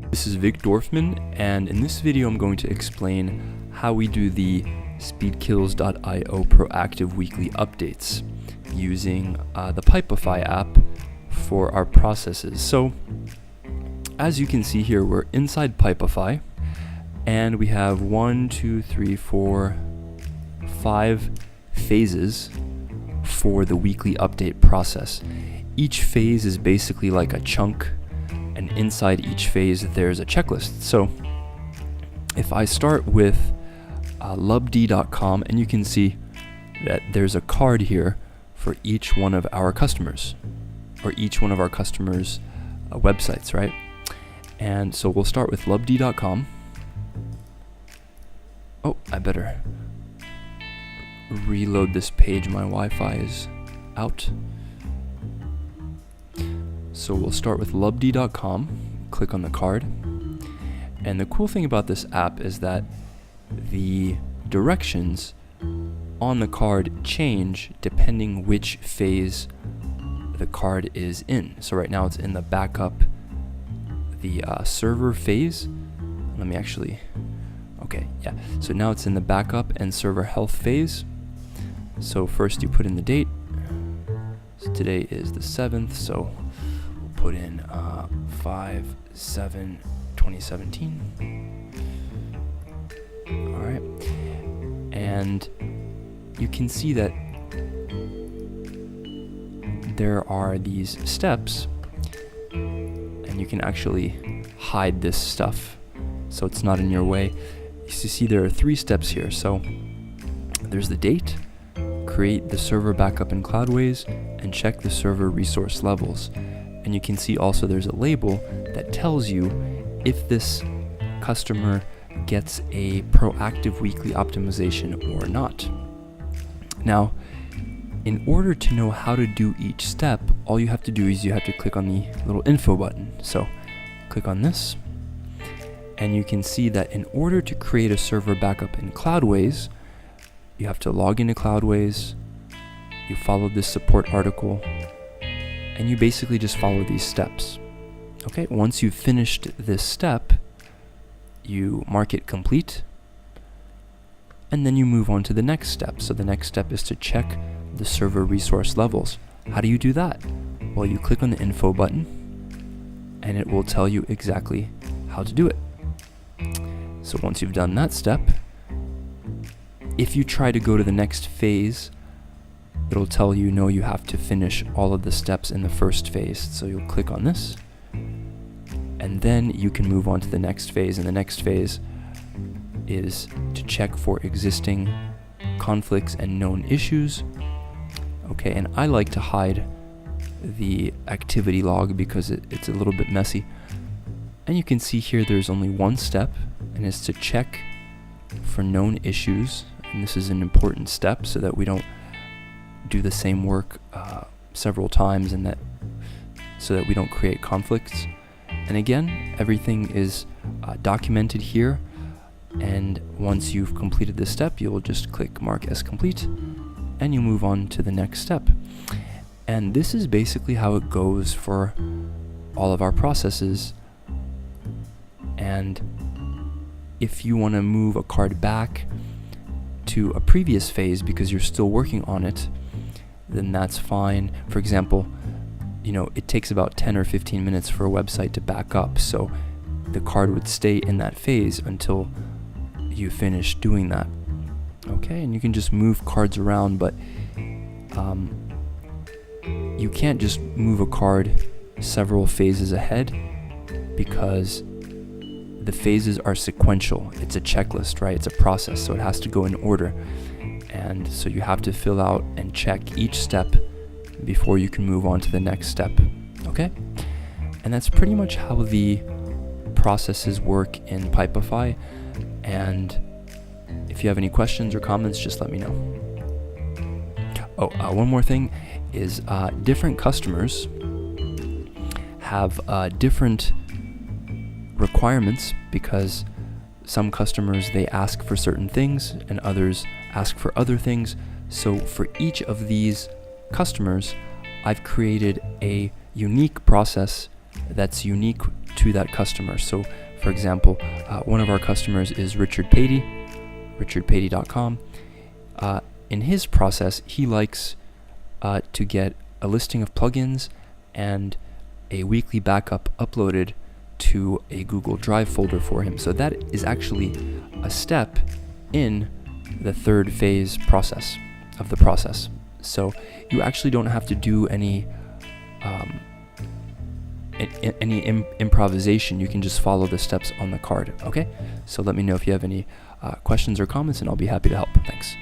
This is Vic Dorfman, and in this video I'm going to explain how we do the speedkills.io proactive weekly updates using the Pipefy app for our processes. So as you can see here, we're inside Pipefy, and we have 5 phases for the weekly update process. Each phase is basically like a chunk, and inside each phase there's a checklist. So if I start with lubd.com, and you can see that there's a card here for each one of our customers, or each one of our customers' websites, right? And so we'll start with lubd.com. Oh, I better reload this page. My Wi-Fi is out. So we'll start with lubd.com, click on the card. And the cool thing about this app is that the directions on the card change depending which phase the card is in. So right now it's in the backup, the server phase. Let me actually, okay, yeah. So now it's in the backup and server health phase. So first you put in the date. So today is the 7th, so we'll put in 5/7/2017. All right, and you can see that there are these steps, and you can actually hide this stuff so it's not in your way. You see there are 3 steps here. So there's the date, create the server backup in Cloudways, and check the server resource levels. And you can see also there's a label that tells you if this customer gets a proactive weekly optimization or not. Now, in order to know how to do each step, all you have to do is you have to click on the little info button. So click on this, and you can see that in order to create a server backup in Cloudways, you have to log into Cloudways, you follow this support article, and you basically just follow these steps. Okay, once you've finished this step, you mark it complete, and then you move on to the next step. So the next step is to check the server resource levels. How do you do that? Well, you click on the info button, and it will tell you exactly how to do it. So once you've done that step, if you try to go to the next phase, it'll tell you no, you have to finish all of the steps in the first phase. So you'll click on this, and then you can move on to the next phase. And the next phase is to check for existing conflicts and known issues. Okay, and I like to hide the activity log because it's a little bit messy. And you can see here there's only one step, and it's to check for known issues. And this is an important step so that we don't do the same work several times, and so that we don't create conflicts. And again, everything is documented here, and once you've completed this step, you'll just click mark as complete, and you move on to the next step. And this is basically how it goes for all of our processes. And if you want to move a card back to a previous phase because you're still working on it, then that's fine. For example, it takes about 10 or 15 minutes for a website to back up, so the card would stay in that phase until you finish doing that. Okay, and you can just move cards around, but you can't just move a card several phases ahead because the phases are sequential. It's a checklist, right? It's a process, so it has to go in order. And so you have to fill out and check each step before you can move on to the next step. Okay? And that's pretty much how the processes work in Pipefy. And if you have any questions or comments, just let me know. Oh, one more thing is different customers have different requirements, because some customers, they ask for certain things and others ask for other things. So for each of these customers, I've created a unique process that's unique to that customer. So for example, one of our customers is Richard Patey, richardpatey.com. In his process, he likes to get a listing of plugins and a weekly backup uploaded to a Google Drive folder for him. So that is actually a step in the third phase process of the process. So you actually don't have to do any improvisation. You can just follow the steps on the card. Okay, so let me know if you have any questions or comments, and I'll be happy to help. Thanks.